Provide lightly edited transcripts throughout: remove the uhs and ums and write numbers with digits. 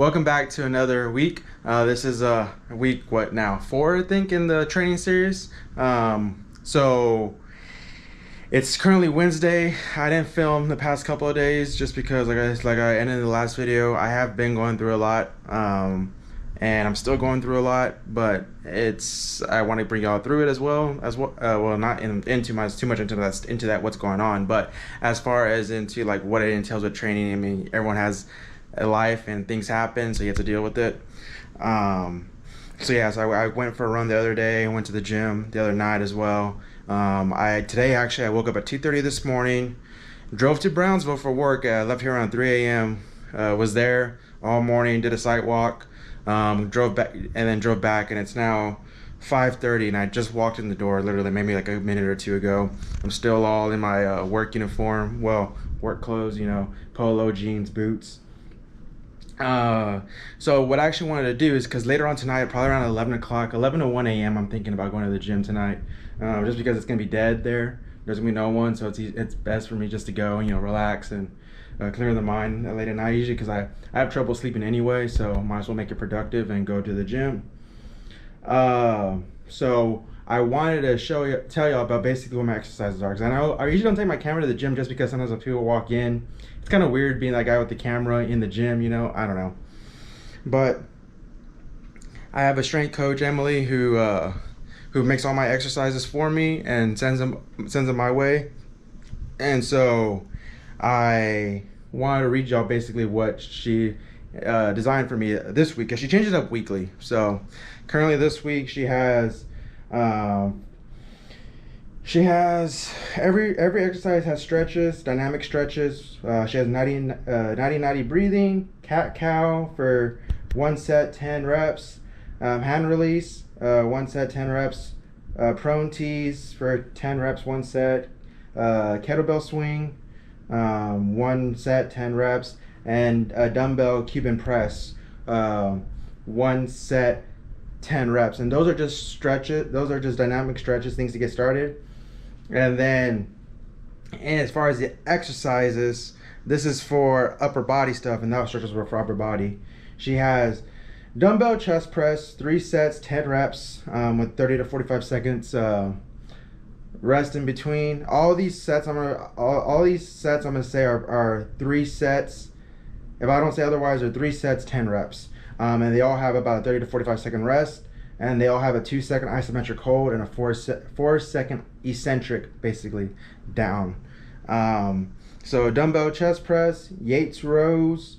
Welcome back to another week. This is week, what now, 4 I think, in the training series. So it's currently Wednesday. I didn't film the past couple of days just because, like I ended the last video, I have been going through a lot, and I'm still going through a lot. But I want to bring y'all through it as well. Well, not too much into that what's going on, but as far as into like what it entails with training. I mean, everyone has a life and things happen, so you have to deal with it. So I went for a run the other day. I went to the gym the other night as well. Today I woke up at 2:30 this morning, drove to Brownsville for work. I left here around 3 a.m. Was there all morning, did a site walk, drove back, and it's now 5:30, and I just walked in the door literally maybe like a minute or two ago. I'm still all in my work uniform, well, work clothes, polo, jeans, boots. So what I actually wanted to do is, because later on tonight, probably around 11 to 1 a.m., I'm thinking about going to the gym tonight, just because it's going to be dead there. There's going to be no one, so it's best for me just to go, relax and clear the mind late at night, usually because I have trouble sleeping anyway, so might as well make it productive and go to the gym. So I wanted to tell y'all about basically what my exercises are, because I usually don't take my camera to the gym just because sometimes when people walk in, it's kind of weird being that guy with the camera in the gym, I don't know. But I have a strength coach, Emily, who makes all my exercises for me and sends them my way. And so I wanted to read y'all basically what she designed for me this week, because she changes up weekly. So currently this week she has every exercise has stretches, dynamic stretches. She has 90 breathing, cat cow for 1 set 10 reps, hand release 1 set 10 reps, prone tees for 10 reps 1 set, kettlebell swing 1 set 10 reps, and a dumbbell Cuban press 1 set 10 reps. And those are just stretches, those are just dynamic stretches, things to get started. And as far as the exercises, this is for upper body stuff, and those stretches were for upper body. She has dumbbell chest press 3 sets 10 reps with 30 to 45 seconds rest in between. All these sets I'm gonna say are 3 sets. If I don't say otherwise, are 3 sets 10 reps, and they all have about a 30 to 45 second rest, and they all have a 2-second isometric hold and a 4-second eccentric, basically down. So dumbbell chest press, Yates rows,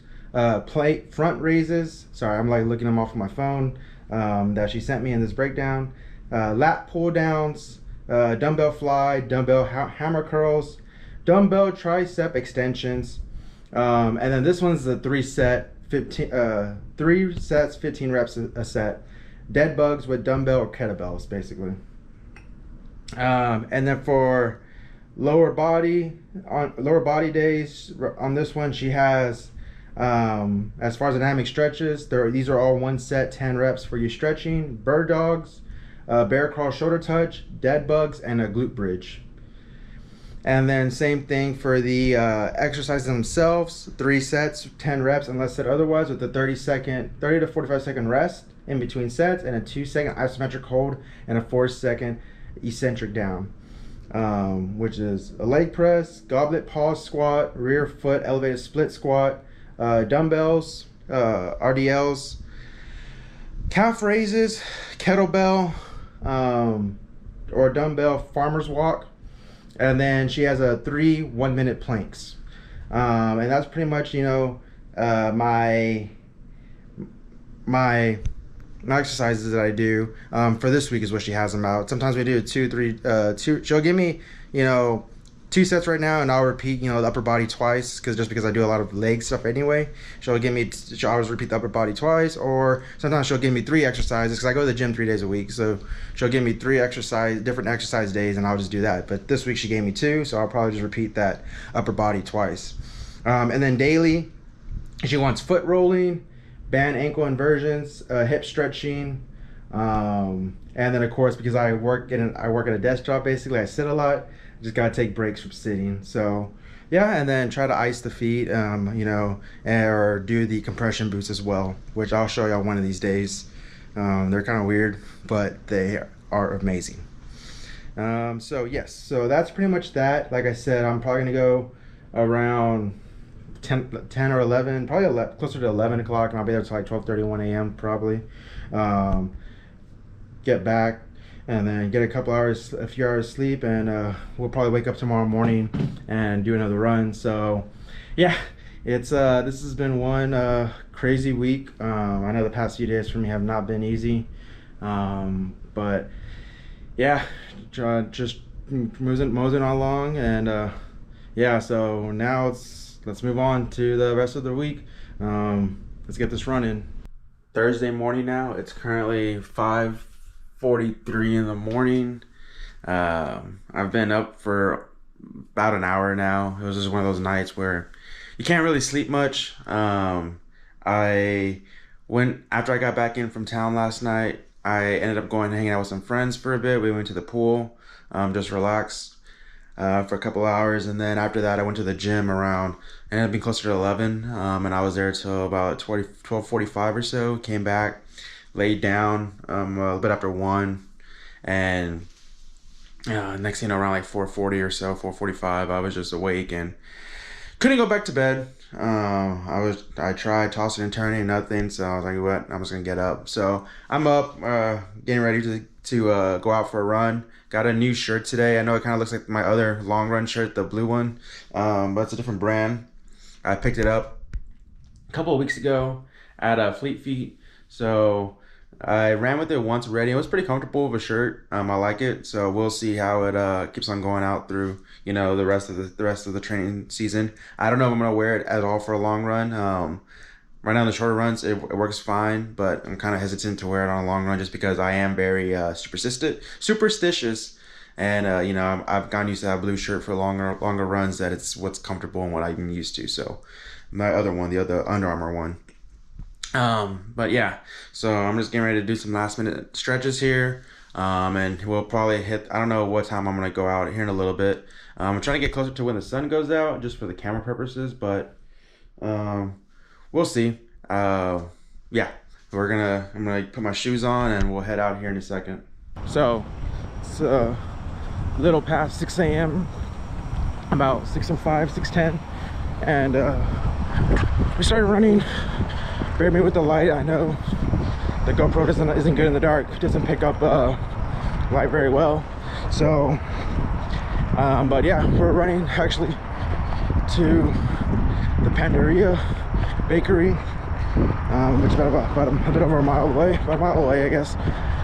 plate front raises. Sorry, I'm like looking them off on my phone that she sent me in this breakdown. Lat pull downs, dumbbell fly, dumbbell hammer curls, dumbbell tricep extensions, and then this one's the 3 sets 15 reps a set, dead bugs with dumbbell or kettlebells, basically. And then for lower body days, on this one she has, as far as dynamic stretches, these are all 1 set 10 reps for you stretching: bird dogs, bear crawl shoulder touch, dead bugs, and a glute bridge. And then same thing for the exercises themselves: 3 sets 10 reps unless said otherwise, with a 30 to 45 second rest in between sets, and a 2-second isometric hold and a 4-second eccentric down, which is a leg press, goblet pause squat, rear foot elevated split squat, dumbbells, RDLs, calf raises, kettlebell or dumbbell farmer's walk. And then she has 3 1-minute planks, and that's pretty much my exercises that I do for this week is what she has them out. Sometimes we do 2, 3, she'll give me 2 sets right now, and I'll repeat the upper body twice, because I do a lot of leg stuff anyway. She'll always repeat the upper body twice, or sometimes she'll give me 3 exercises, because I go to the gym 3 days a week, so she'll give me 3 different exercise days, and I'll just do that. But this week she gave me 2, so I'll probably just repeat that upper body twice. And then daily she wants foot rolling, band ankle inversions, hip stretching, and then of course, because I work at a desk job, basically I sit a lot, just gotta take breaks from sitting. So yeah, and then try to ice the feet, you know, or do the compression boots as well, which I'll show y'all one of these days. They're kind of weird, but they are amazing. So yes, so that's pretty much that. Like I said, I'm probably gonna go around 10 or 11, probably closer to 11 o'clock, and I'll be there till like 12:31 a.m. probably. Get back, and then get a few hours sleep, and we'll probably wake up tomorrow morning and do another run. So yeah, it's this has been one crazy week. I know the past few days for me have not been easy, but yeah, just moseying along, and yeah, so now let's move on to the rest of the week. Let's get this running. Thursday morning now. It's currently 5:43 in the morning. I've been up for about an hour now. It was just one of those nights where you can't really sleep much. After I got back in from town last night, I ended up going and hanging out with some friends for a bit. We went to the pool, just relax for a couple hours, and then after that I went to the gym around, ended up being closer to 11, and I was there till about 12:45 or so. Came back, laid down a little bit after 1, and next thing you know, around like 4:40 or so, 4:45, I was just awake and couldn't go back to bed. I tried tossing and turning, nothing. So I was like, what? I'm just gonna get up. So I'm up, getting ready to go out for a run. Got a new shirt today. I know it kind of looks like my other long run shirt, the blue one, but it's a different brand. I picked it up a couple of weeks ago at Fleet Feet. So I ran with it once already. It was pretty comfortable of a shirt. I like it. So we'll see how it keeps on going out through, you know, the rest of the training season. I don't know if I'm gonna wear it at all for a long run. Right now in the shorter runs, it works fine, but I'm kind of hesitant to wear it on a long run just because I am very superstitious, and you know, I've gotten used to that blue shirt for longer runs, that it's what's comfortable and what I'm used to. So my other one, the other Under Armour one. But yeah, so I'm just getting ready to do some last minute stretches here, and we'll probably hit, I don't know what time I'm gonna go out here in a little bit. I'm trying to get closer to when the sun goes out just for the camera purposes, but we'll see. Yeah, I'm gonna put my shoes on and we'll head out here in a second. So it's a little past 6 a.m, about 6:05, 6:10, and we started running. Bear me with the light. I know the GoPro isn't good in the dark. It doesn't pick up light very well. So, but yeah, we're running actually to the Pandaria Bakery, which is about a bit over a mile away. About a mile away, I guess.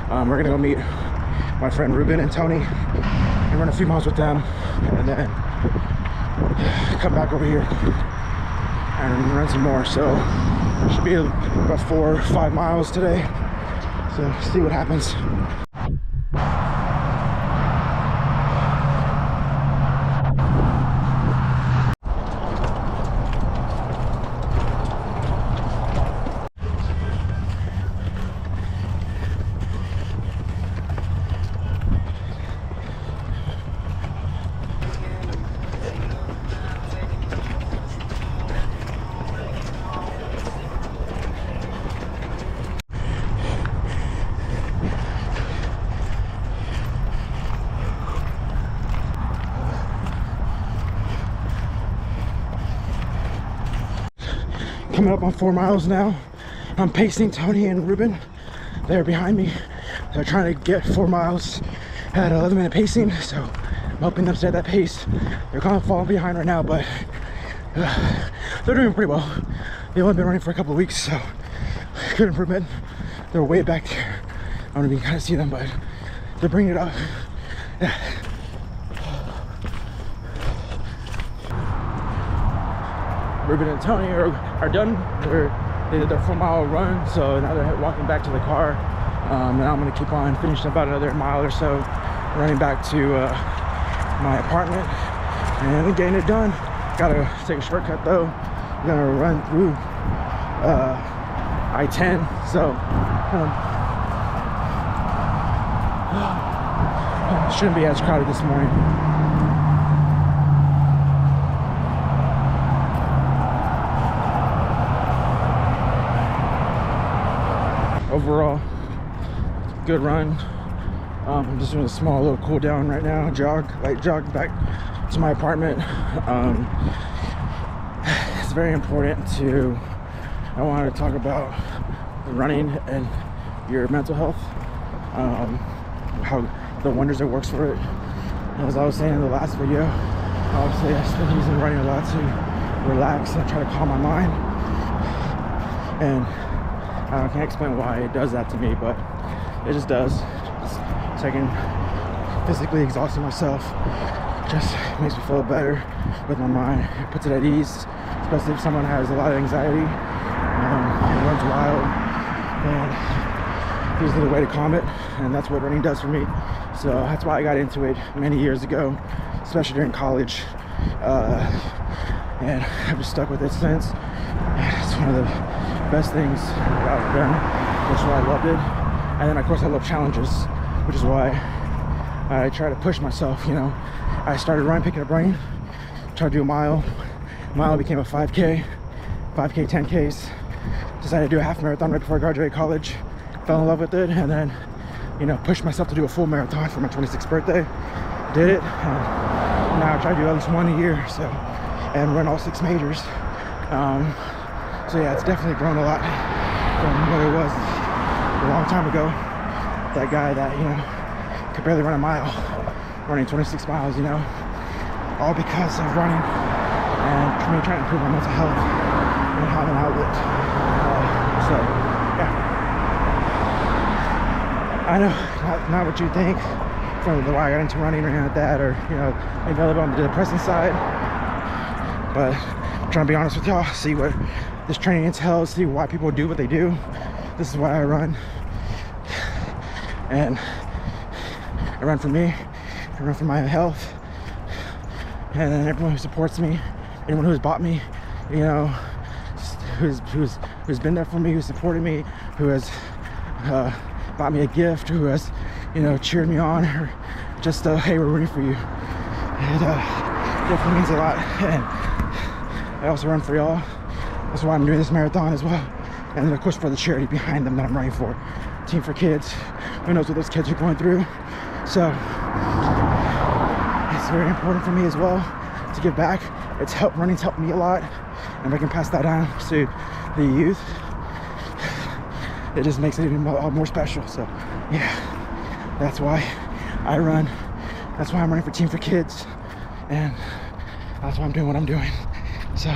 We're gonna go meet my friend Ruben and Tony and run a few miles with them, and then come back over here and run some more. So should be about 4 or 5 miles today, so see what happens. Coming up on 4 miles now. I'm pacing Tony and Ruben. They're behind me. They're trying to get 4 miles at 11-minute pacing, so I'm helping them stay at that pace. They're kind of falling behind right now, but they're doing pretty well. They've only been running for a couple of weeks, so good improvement. They're way back there. I don't even kind of see them, but they're bringing it up. Yeah. Ruben and Tony are done. They did their 4 mile run, so now they're walking back to the car. Now I'm gonna keep on finishing about another mile or so, running back to my apartment and getting it done. Gotta take a shortcut though. I'm gonna run through I-10, so shouldn't be as crowded this morning. overall, good run. I'm just doing a small little cool down right now, light jog back to my apartment. It's very important I wanted to talk about running and your mental health, how the wonders it works for it. And as I was saying in the last video, obviously I've been using running a lot to relax and try to calm my mind. And I can't explain why it does that to me, but it just does. So I can physically exhausting myself just makes me feel better with my mind. It puts it at ease, especially if someone has a lot of anxiety and runs wild. And usually the way to calm it, and that's what running does for me. So that's why I got into it many years ago, especially during college. And I've just stuck with it since. And it's one of the best things I've done, which is why I loved it. And then of course I love challenges, which is why I try to push myself. You know, I started picking up running, tried to do a mile became a 5K, 10Ks, decided to do a half marathon right before I graduated college, fell in love with it, and then, you know, pushed myself to do a full marathon for my 26th birthday, did it, and now I try to do at least one a year, so, and run all 6 majors. So yeah, it's definitely grown a lot from what it was a long time ago. That guy that, you know, could barely run a mile, running 26 miles, you know, all because of running and me trying to improve my mental health and have an outlet. So yeah, I know not what you think from the why I got into running or anything like that, or, you know, maybe a little bit on the depressing side, but I'm trying to be honest with y'all, see what this training entails, see why people do what they do. This is why I run, and I run for me, I run for my health, and then everyone who supports me, anyone who's bought me, you know, who's been there for me, who's supported me, who has bought me a gift, who has, you know, cheered me on, or just hey, we're rooting for you. It definitely means a lot. And I also run for y'all. That's why I'm doing this marathon as well. And then of course for the charity behind them that I'm running for, Team for Kids. Who knows what those kids are going through? So it's very important for me as well to give back. Running's helped me a lot, and if I can pass that on to the youth, it just makes it even more special. So yeah, that's why I run. That's why I'm running for Team for Kids, and that's why I'm doing what I'm doing. So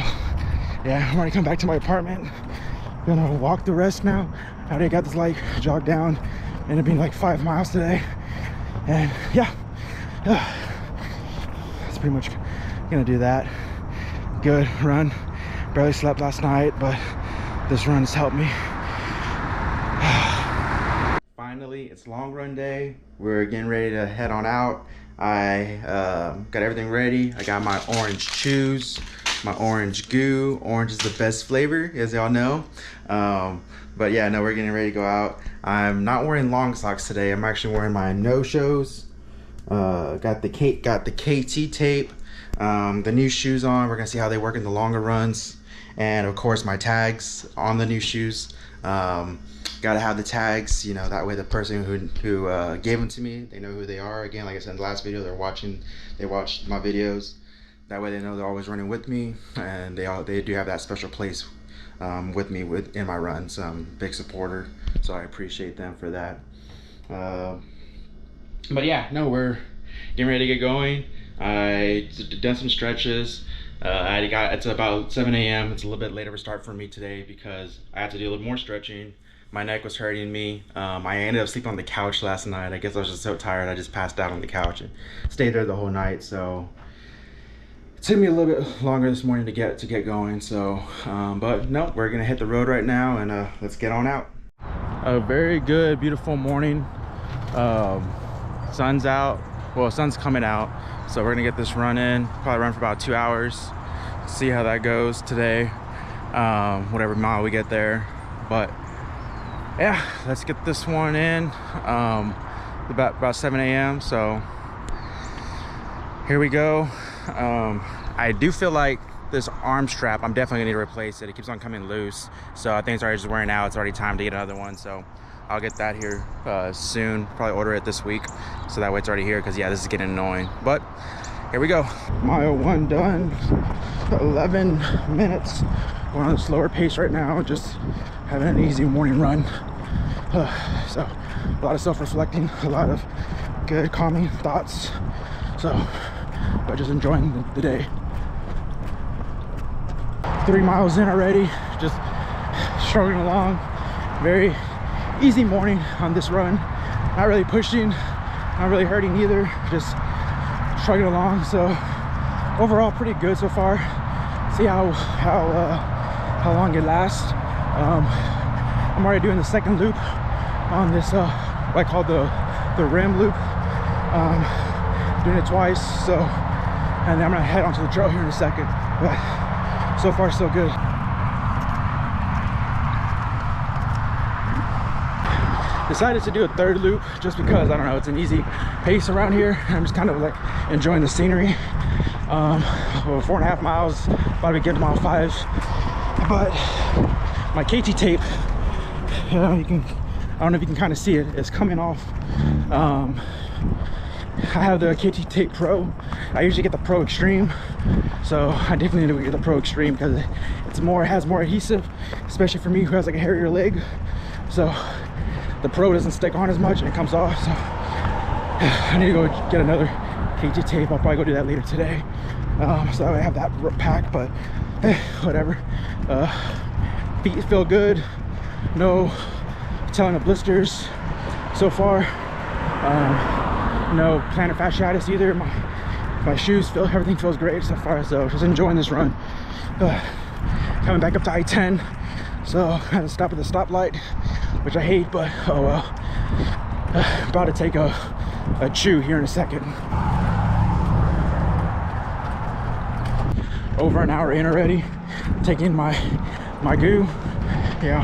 yeah, I'm already come back to my apartment. Gonna walk the rest now. I already got this light jog down. Ended up being like 5 miles today, and yeah, that's pretty much gonna do that. Good run. Barely slept last night, but this run has helped me. Finally, it's long run day. We're getting ready to head on out. I got everything ready. I got my orange chews, my orange goo. Orange is the best flavor, as y'all know. But yeah, no, we're getting ready to go out. I'm not wearing long socks today. I'm actually wearing my no-shows. Got the KT tape. The new shoes on. We're gonna see how they work in the longer runs, and of course my tags on the new shoes. Gotta have the tags, you know, that way the person who gave them to me, they know who they are. Again, like I said in the last video, they watched my videos. That way they know they're always running with me, and they do have that special place with me in my runs. Big supporter, so I appreciate them for that. But yeah, no, we're getting ready to get going. I done some stretches. It's about 7 a.m. It's a little bit later of a start for me today because I have to do a little more stretching. My neck was hurting me. I ended up sleeping on the couch last night. I guess I was just so tired I just passed out on the couch and stayed there the whole night. So it took me a little bit longer this morning to get going. So but no, we're gonna hit the road right now, and let's get on out. A very good, beautiful morning. Sun's out. Well, sun's coming out, so we're gonna get this run in. Probably run for about 2 hours. See how that goes today. Whatever mile we get there. But yeah, let's get this one in. About 7 a.m. So here we go. I do feel like this arm strap, I'm definitely gonna need to replace it. It keeps on coming loose, so I think it's already just wearing out. It's already time to get another one. So I'll get that here soon. Probably order it this week, so that way it's already here, because yeah, this is getting annoying. But here we go. Mile 1 done. 11 minutes. We're on a slower pace right now, just having an easy morning run. So a lot of self-reflecting, a lot of good calming thoughts. So, but just enjoying the day. 3 miles in already, just struggling along. Very easy morning on this run. Not really pushing, not really hurting either, just struggling along. So overall pretty good so far. See how long it lasts. I'm already doing the second loop on this what I call the rim loop. Doing it twice, so, and then I'm gonna head onto the trail here in a second. But so far so good. Decided to do a third loop just because, I don't know, it's an easy pace around here. I'm just kind of like enjoying the scenery. 4.5 miles, about to get to mile 5. But my KT tape, you know, I don't know if you can kind of see it, it's coming off. I have the KT Tape Pro. I usually get the Pro Extreme, so I definitely need to get the Pro Extreme because it has more adhesive, especially for me who has like a hairier leg. So the Pro doesn't stick on as much and it comes off. So I need to go get another KT tape. I'll probably go do that later today. So I have that pack, but whatever. Feet feel good. No telling of blisters so far. No plantar fasciitis either. My shoes feel, everything feels great so far. So just enjoying this run. Coming back up to I-10, so I had to stop at the stoplight, which I hate, but oh well. About to take a chew here in a second. Over an hour in already, taking my goo. Yeah.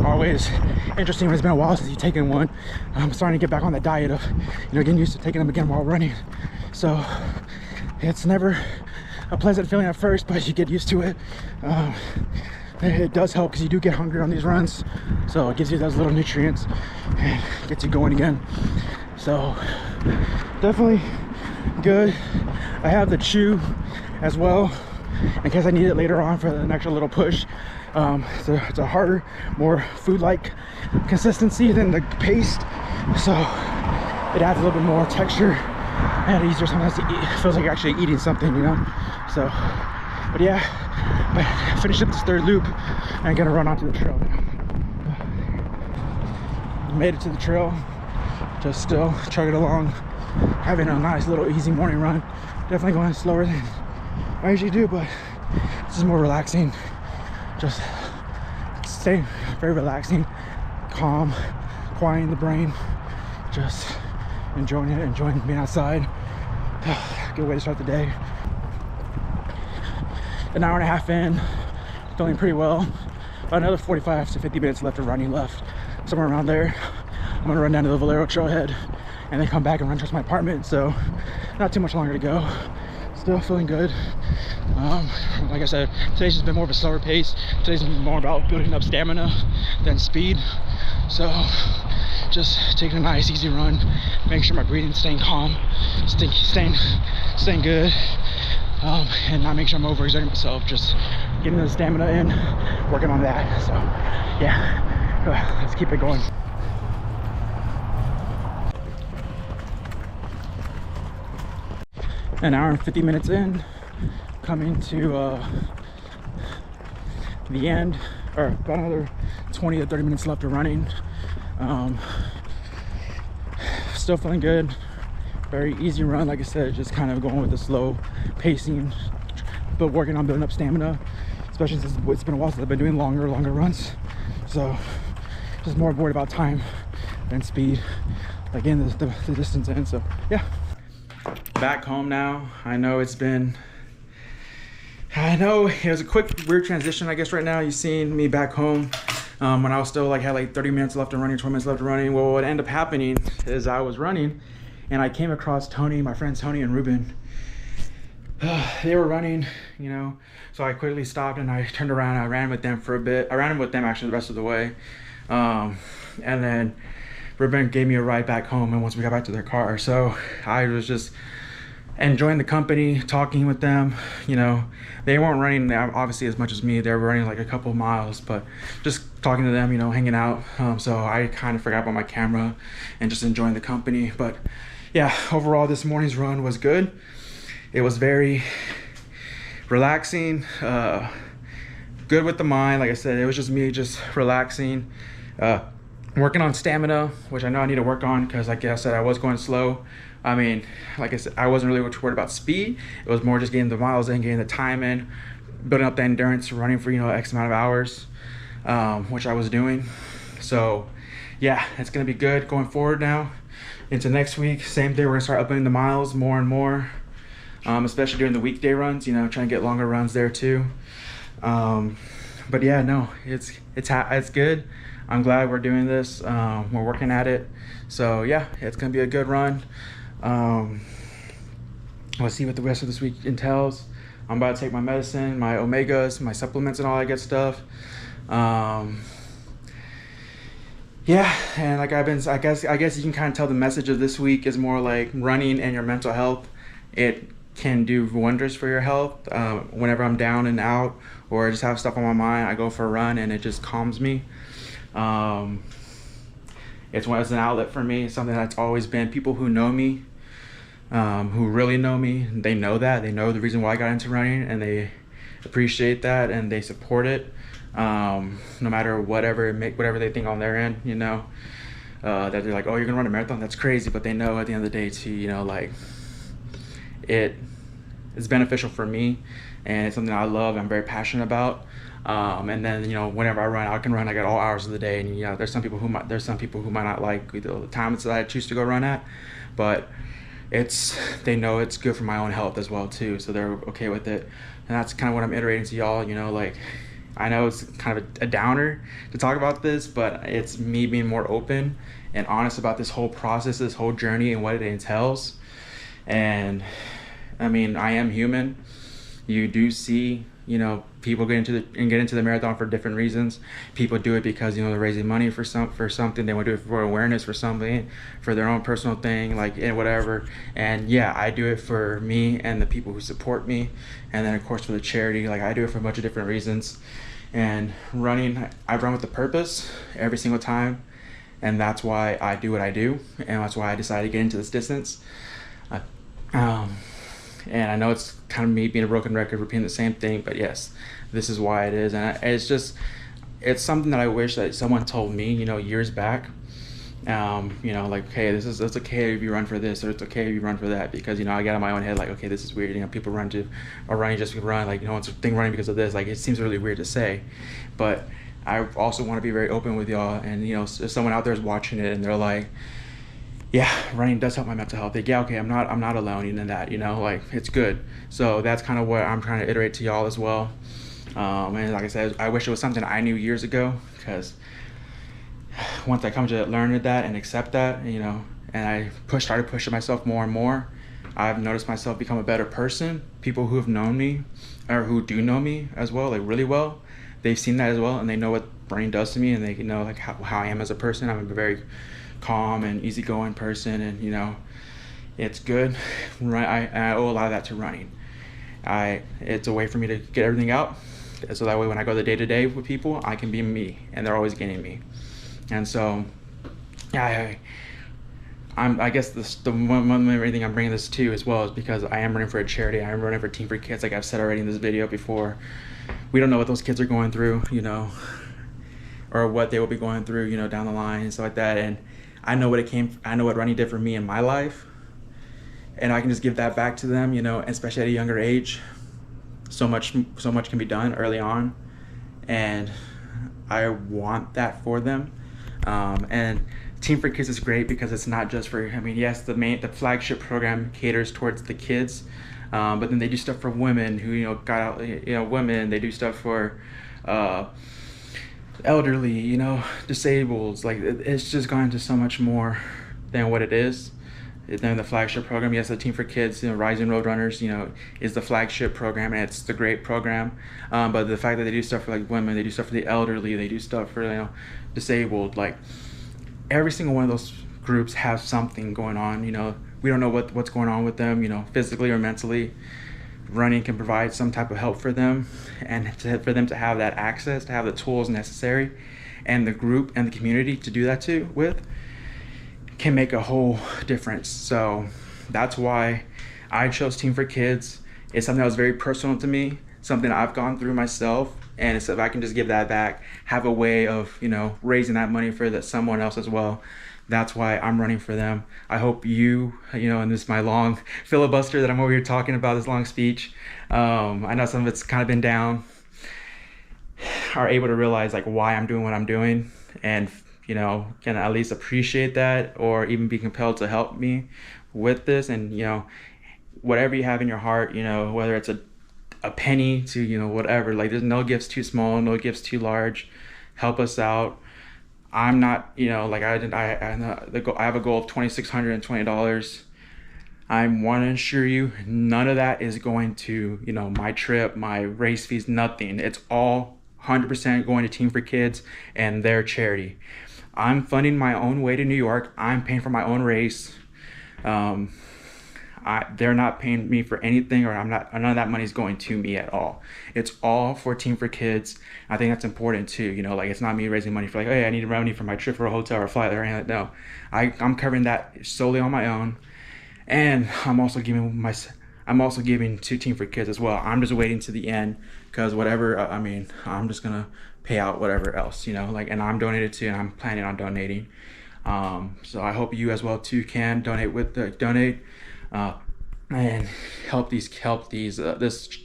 Always interesting when it's been a while since you've taken one. I'm starting to get back on that diet of, you know, getting used to taking them again while running. So it's never a pleasant feeling at first, but you get used to it. It does help because you do get hungry on these runs, so it gives you those little nutrients and gets you going again. So definitely good. I have the chew as well in case I need it later on for an extra little push. So it's a harder, more food-like consistency than the paste, so it adds a little bit more texture and easier sometimes to eat. It feels like you're actually eating something, you know. So, but yeah, I finished up this third loop and I'm gonna run onto the trail now. Made it to the trail, just still chugging along, having a nice little easy morning run. Definitely going slower than I usually do, but this is more relaxing. Just staying very relaxing, calm, quieting the brain, just enjoying it, enjoying being outside. Good way to start the day. An hour and a half in, feeling pretty well. About another 45 to 50 minutes left of running left, somewhere around there. I'm gonna run down to the Valero Trailhead and then come back and run towards my apartment, so not too much longer to go. Still feeling good. Like I said, today's just been more of a slower pace. Today's more about building up stamina than speed. So just taking a nice easy run, making sure my breathing's staying calm, staying good, and not making sure I'm overexerting myself. Just getting the stamina in, working on that. So yeah, let's keep it going. An hour and 50 minutes in, coming to the end, or about another 20 to 30 minutes left of running. Still feeling good. Very easy run, like I said, just kind of going with the slow pacing, but working on building up stamina, especially since it's been a while since I've been doing longer runs. So just more worried about time than speed, like in the distance in. So yeah. Back home now. I know it was a quick weird transition, I guess. Right now you've seen me back home when I was still had like 30 minutes left of running, 20 minutes left of running. Well, what ended up happening is I was running and I came across Tony, my friends Tony and Ruben, they were running, you know, so I quickly stopped and I turned around. I ran with them for a bit. I ran with them actually the rest of the way. And then Ruben gave me a ride back home, and once we got back to their car, so I was just enjoying the company, talking with them. You know, they weren't running obviously as much as me. They were running like a couple miles, but just talking to them, you know, hanging out. So I kind of forgot about my camera and just enjoying the company. But yeah, overall this morning's run was good. It was very relaxing, good with the mind. Like I said, it was just me just relaxing, working on stamina, which I know I need to work on, because like I said, I was going slow. I mean, like I said, I wasn't really worried about speed. It was more just getting the miles in, getting the time in, building up the endurance, running for, you know, X amount of hours, which I was doing. So yeah, it's gonna be good going forward now into next week. Same thing, we're gonna start upping the miles more and more, especially during the weekday runs, you know, trying to get longer runs there too. But yeah, no, it's good. I'm glad we're doing this. We're working at it. So yeah, it's gonna be a good run. We'll see what the rest of this week entails. I'm about to take my medicine, my omegas, my supplements, and all that good stuff. Yeah, and like I guess you can kind of tell the message of this week is more like running and your mental health. It can do wonders for your health. Whenever I'm down and out or I just have stuff on my mind, I go for a run and it just calms me. It's an outlet for me. It's something that's always been. People who know me, who really know me, they know that. They know the reason why I got into running, and they appreciate that and they support it. No matter whatever they think on their end, you know, that they're like, oh, you're gonna run a marathon? That's crazy. But they know at the end of the day too, you know, like it's beneficial for me, and it's something I love. I'm very passionate about. And then, you know, whenever I can run like at all hours of the day. And you know, there's some people who might not like the times that I choose to go run at, but they know it's good for my own health as well too, so they're okay with it. And that's kind of what I'm iterating to y'all. You know, like, I know it's kind of a downer to talk about this, but it's me being more open and honest about this whole process, this whole journey, and what it entails. And I mean, I am human. You do see, you know, people get into the marathon for different reasons. People do it because, you know, they're raising money for something. They want to do it for awareness, for something, for their own personal thing, like, and whatever. And yeah, I do it for me and the people who support me, and then of course for the charity. Like, I do it for a bunch of different reasons. And running, I run with a purpose every single time, and that's why I do what I do, and that's why I decided to get into this distance. And I know it's kind of me being a broken record, repeating the same thing, but yes, this is why it is. And it's something that I wish that someone told me, you know, years back. You know, like, okay, it's okay if you run for this, or it's okay if you run for that, because, you know, I got in my own head like, okay, this is weird. You know, people running just to run, like, you know, it's a thing running because of this. Like, it seems really weird to say, but I also want to be very open with y'all. And, you know, if someone out there is watching it and they're like, yeah, running does help my mental health. Like, yeah, okay, I'm not alone in that, you know, like, it's good. So that's kind of what I'm trying to iterate to y'all as well. And like I said, I wish it was something I knew years ago, because once I come to learn that and accept that, you know, and I started pushing myself more and more, I've noticed myself become a better person. People who have known me, or who do know me as well, like really well, they've seen that as well, and they know what running does to me, and they know like how I am as a person. I'm a very calm and easygoing person, and, you know, it's good. I owe a lot of that to running. It's a way for me to get everything out, so that way when I go the day-to-day with people, I can be me, and they're always getting me. And so, yeah, I guess the one main thing I'm bringing this to as well is because I am running for a charity. I am running for Team for Kids, like I've said already in this video before. We don't know what those kids are going through, you know, or what they will be going through, you know, down the line and stuff like that. And I know what running did for me in my life, and I can just give that back to them, you know, especially at a younger age. So much can be done early on, and I want that for them. And Team for Kids is great because it's not just for, I mean, yes, the flagship program caters towards the kids, but then they do stuff for women who, you know, got out, you know, women. They do stuff for elderly, you know, disabled. Like, it's just gone into so much more than what it is. Then the flagship program, yes, the Team for Kids, Rising Roadrunners, is the flagship program, and it's the great program. But the fact that they do stuff for like women, they do stuff for the elderly, they do stuff for disabled, like every single one of those groups have something going on. We don't know what's going on with them, physically or mentally. Running can provide some type of help for them, and for them to have that access, to have the tools necessary, and the group and the community to do that with, can make a whole difference. So that's why I chose Team for Kids. It's something that was very personal to me, something I've gone through myself, and if I can just give that back, have a way of raising that money for someone else as well. That's why I'm running for them. I hope you, and this is my long filibuster that I'm over here talking about, this long speech. I know some of it's kind of been down, are able to realize like why I'm doing what I'm doing, and can at least appreciate that, or even be compelled to help me with this. And whatever you have in your heart, whether it's a penny to whatever, like there's no gifts too small, no gifts too large. Help us out. I'm not, like I have a goal of $2,620. I want to assure you, none of that is going to, my trip, my race fees, nothing. It's all 100% going to Team for Kids and their charity. I'm funding my own way to New York. I'm paying for my own race. They're not paying me for anything, or none of that money is going to me at all. It's all for Team for Kids. I think that's important too. Like it's not me raising money for like, hey, I need money for my trip for a hotel or a flight or anything. No, I'm covering that solely on my own, and I'm also giving to Team for Kids as well. I'm just waiting to the end, because whatever, I'm just gonna pay out whatever else, and I'm donated to, and I'm planning on donating. So I hope you as well too can donate. And help this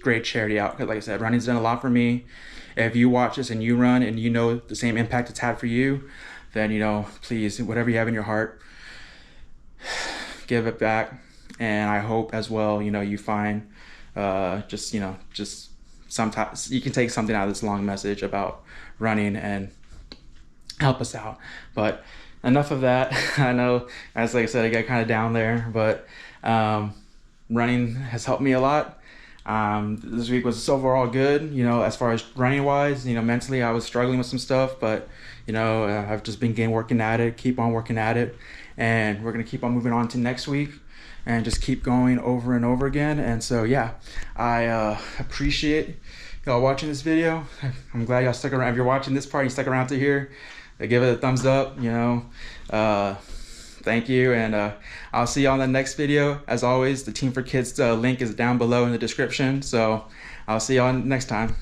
great charity out, because like I said, running's done a lot for me. If you watch this and you run and the same impact it's had for you, then please, whatever you have in your heart, give it back. And I hope as well you find just sometimes you can take something out of this long message about running and help us out. But enough of that. I know, as like I said, I got kind of down there, but running has helped me a lot. This week was overall good, as far as running wise. Mentally I was struggling with some stuff, but I've just been working at it, keep on working at it, and we're gonna keep on moving on to next week and just keep going over and over again. And so yeah, I appreciate y'all watching this video. I'm glad y'all stuck around. If you're watching this part, you stuck around to here, give it a thumbs up. Thank you, and I'll see you on the next video. As always, the Team for Kids link is down below in the description, so I'll see you all next time.